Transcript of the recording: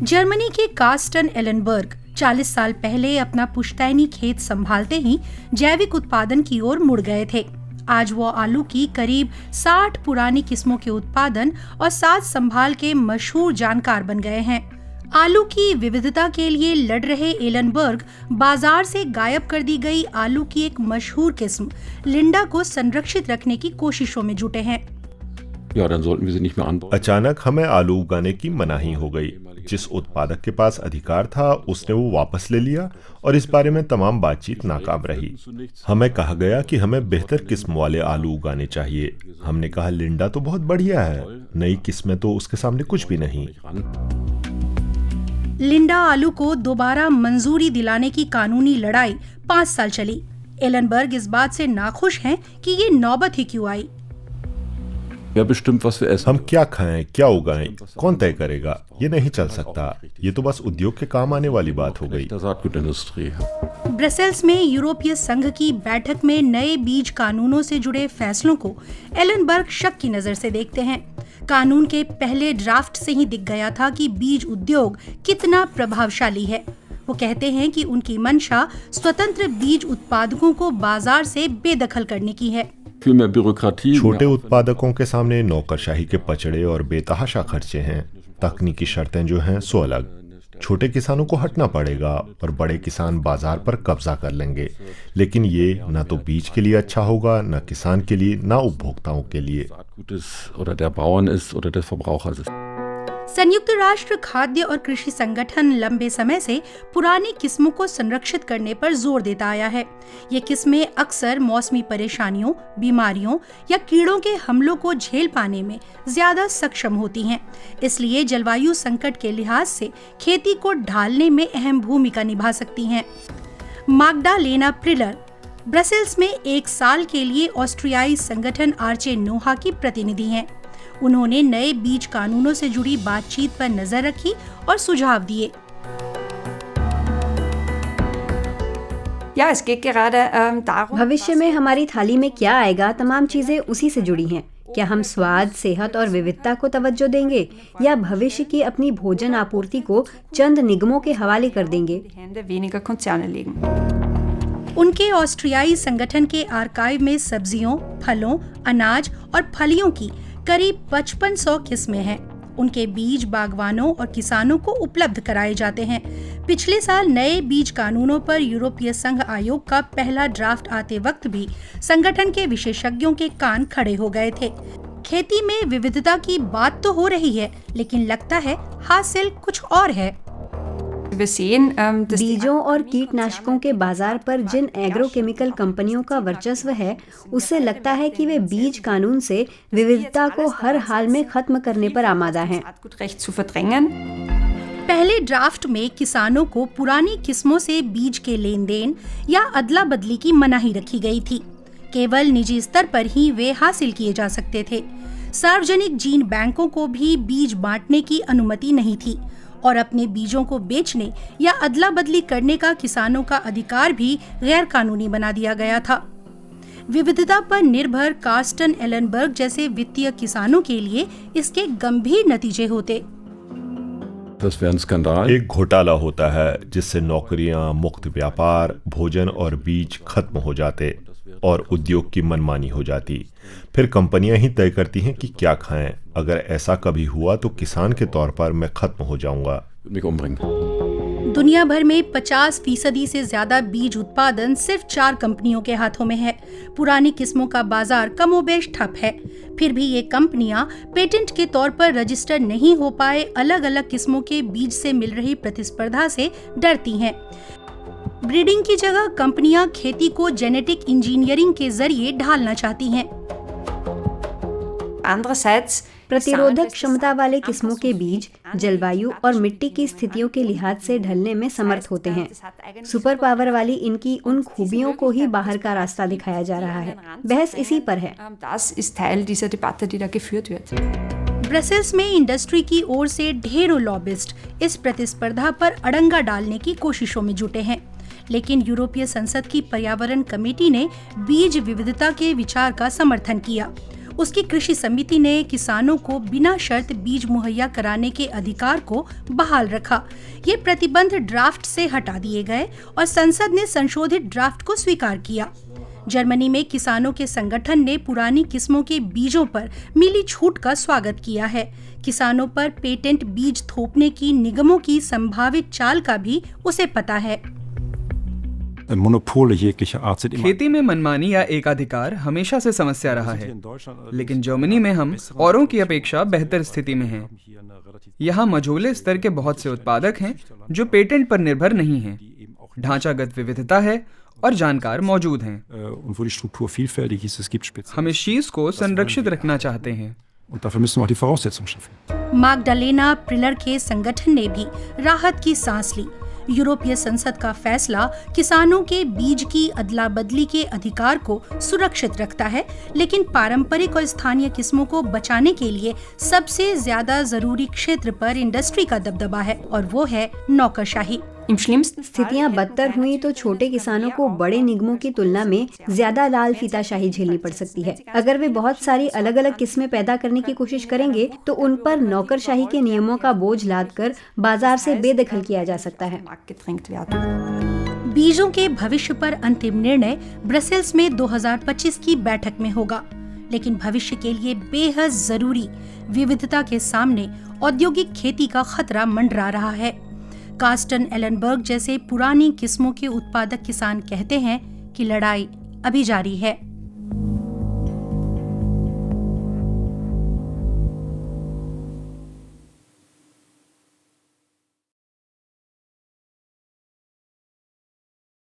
Germany के Carsten एलेनबर्ग 40 साल पहले अपना पुश्तैनी खेत संभालते ही जैविक उत्पादन की ओर मुड़ गए थे। आज वो आलू की करीब 60 पुरानी किस्मों के उत्पादन और साथ संभाल के मशहूर जानकार बन गए हैं। आलू की विविधता के लिए लड़ रहे एलेनबर्ग बाजार से गायब कर दी गई आलू की एक मशहूर किस्म लिंडा को संरक्षित रखने की कोशिशों में जुटे हैं। अचानक हमें आलू उगाने की मनाही हो गई। जिस उत्पादक के पास अधिकार था उसने वो वापस ले लिया और इस बारे में तमाम बातचीत नाकाम रही। हमें कहा गया कि हमें बेहतर किस्म वाले आलू उगाने चाहिए। हमने कहा लिंडा तो बहुत बढ़िया है, नई किस्में तो उसके सामने कुछ भी नहीं। लिंडा आलू को दोबारा मंजूरी दिलाने की कानूनी लड़ाई 5 साल चली। एलेनबर्ग इस बात से नाखुश हैं कि ये नौबत ही क्यों आई। हम क्या खाएं, क्या उगाएं, कौन तय करेगा? ये नहीं चल सकता। ये तो बस उद्योग के काम आने वाली बात हो गई। ब्रसेल्स में यूरोपीय संघ की बैठक में नए बीज कानूनों से जुड़े फैसलों को एलेनबर्ग शक की नजर से देखते हैं। कानून के पहले ड्राफ्ट से ही दिख गया था कि बीज उद्योग कितना प्रभावशाली है। वो कहते हैं कि उनकी मंशा स्वतंत्र बीज उत्पादकों को बाजार से बेदखल करने की है। छोटे उत्पादकों के सामने नौकरशाही के पचड़े और बेतहाशा खर्चे हैं। तकनीकी शर्तें जो हैं सो अलग। छोटे किसानों को हटना पड़ेगा और बड़े किसान बाजार पर कब्जा कर लेंगे। लेकिन ये न तो बीज के लिए अच्छा होगा, न किसान के लिए, न उपभोक्ताओं के लिए। संयुक्त राष्ट्र खाद्य और कृषि संगठन लंबे समय से पुरानी किस्मों को संरक्षित करने पर जोर देता आया है। ये किस्में अक्सर मौसमी परेशानियों, बीमारियों या कीड़ों के हमलों को झेल पाने में ज्यादा सक्षम होती हैं। इसलिए जलवायु संकट के लिहाज से खेती को ढालने में अहम भूमिका निभा सकती हैं। माग्डालेना प्रिलर ब्रसेल्स में 1 साल के लिए ऑस्ट्रियाई संगठन आर्चे नोहा की प्रतिनिधि हैं। उन्होंने नए बीज कानूनों से जुड़ी बातचीत पर नजर रखी और सुझाव दिए। भविष्य में हमारी थाली में क्या आएगा, तमाम चीजें उसी से जुड़ी हैं। क्या हम स्वाद, सेहत और विविधता को तवज्जो देंगे या भविष्य की अपनी भोजन आपूर्ति को चंद निगमों के हवाले कर देंगे? उनके ऑस्ट्रियाई संगठन के आर्काइव में सब्जियों, फलों, अनाज और फलियों की करीब 5500 किस्में हैं। उनके बीज बागवानों और किसानों को उपलब्ध कराए जाते हैं। पिछले साल नए बीज कानूनों पर यूरोपीय संघ आयोग का पहला ड्राफ्ट आते वक्त भी संगठन के विशेषज्ञों के कान खड़े हो गए थे। खेती में विविधता की बात तो हो रही है, लेकिन लगता है हासिल कुछ और है। बीजों और कीटनाशकों के बाजार पर जिन एग्रोकेमिकल कंपनियों का वर्चस्व है, उससे लगता है कि वे बीज कानून से विविधता को हर हाल में खत्म करने पर आमादा हैं। पहले ड्राफ्ट में किसानों को पुरानी किस्मों से बीज के लेन देन या अदला बदली की मनाही रखी गई थी। केवल निजी स्तर पर ही वे हासिल किए जा सकते थे। सार्वजनिक जीन बैंकों को भी बीज बांटने की अनुमति नहीं थी और अपने बीजों को बेचने या अदला बदली करने का किसानों का अधिकार भी गैर कानूनी बना दिया गया था। विविधता पर निर्भर कार्स्टन एलेनबर्ग जैसे वित्तीय किसानों के लिए इसके गंभीर नतीजे होते। एक घोटाला होता है जिससे नौकरियां, मुक्त व्यापार, भोजन और बीज खत्म हो जाते और उद्योग की मनमानी हो जाती। फिर कंपनियां ही तय करती हैं कि क्या खाएं। अगर ऐसा कभी हुआ तो किसान के तौर पर मैं खत्म हो जाऊंगा। दुनिया भर में 50% से ज्यादा बीज उत्पादन सिर्फ 4 कंपनियों के हाथों में है। पुरानी किस्मों का बाजार कमोबेश ठप है। फिर भी ये कंपनियां पेटेंट के तौर पर रजिस्टर नहीं हो पाए अलग अलग किस्मों के बीज से मिल रही प्रतिस्पर्धा से डरती हैं। ब्रीडिंग की जगह कंपनियां खेती को जेनेटिक इंजीनियरिंग के जरिए ढालना चाहती हैं। प्रतिरोधक क्षमता वाले किस्मों के बीज जलवायु और मिट्टी की स्थितियों के लिहाज से ढलने में समर्थ होते हैं। सुपर पावर वाली इनकी उन खूबियों को ही बाहर का रास्ता दिखाया जा रहा है। बहस इसी पर है। ब्रसेल्स में इंडस्ट्री की ओर से ढेरों लॉबिस्ट इस प्रतिस्पर्धा पर अड़ंगा डालने की कोशिशों में जुटे हैं। लेकिन यूरोपीय संसद की पर्यावरण कमेटी ने बीज विविधता के विचार का समर्थन किया। उसकी कृषि समिति ने किसानों को बिना शर्त बीज मुहैया कराने के अधिकार को बहाल रखा। ये प्रतिबंध ड्राफ्ट से हटा दिए गए और संसद ने संशोधित ड्राफ्ट को स्वीकार किया। जर्मनी में किसानों के संगठन ने पुरानी किस्मों के बीजों पर मिली छूट का स्वागत किया है। किसानों पर पेटेंट बीज थोपने की निगमों की संभावित चाल का भी उसे पता है। खेती में मनमानी या एकाधिकार हमेशा से समस्या रहा है, लेकिन जर्मनी में हम औरों की अपेक्षा बेहतर स्थिति में हैं। यहाँ मझोले स्तर के बहुत से उत्पादक हैं जो पेटेंट पर निर्भर नहीं हैं। ढांचागत विविधता है और जानकार मौजूद हैं। हम इस चीज को संरक्षित रखना चाहते हैं। मागडालेना प्रिलर के संगठन ने भी राहत की सांस ली। यूरोपीय संसद का फैसला किसानों के बीज की अदला बदली के अधिकार को सुरक्षित रखता है, लेकिन पारंपरिक और स्थानीय किस्मों को बचाने के लिए सबसे ज्यादा जरूरी क्षेत्र पर इंडस्ट्री का दबदबा है और वो है नौकरशाही। स्थितियां बदतर हुई तो छोटे किसानों को बड़े निगमों की तुलना में ज्यादा लाल फीताशाही झेलनी पड़ सकती है। अगर वे बहुत सारी अलग अलग किस्में पैदा करने की कोशिश करेंगे तो उन पर नौकरशाही के नियमों का बोझ लादकर बाजार से बेदखल किया जा सकता है। बीजों के भविष्य पर अंतिम निर्णय ब्रसेल्स में 2025 की बैठक में होगा, लेकिन भविष्य के लिए बेहद जरूरी विविधता के सामने औद्योगिक खेती का खतरा मंडरा रहा है। कार्स्टन एलनबर्ग जैसे पुरानी किस्मों के उत्पादक किसान कहते हैं कि लड़ाई अभी जारी है।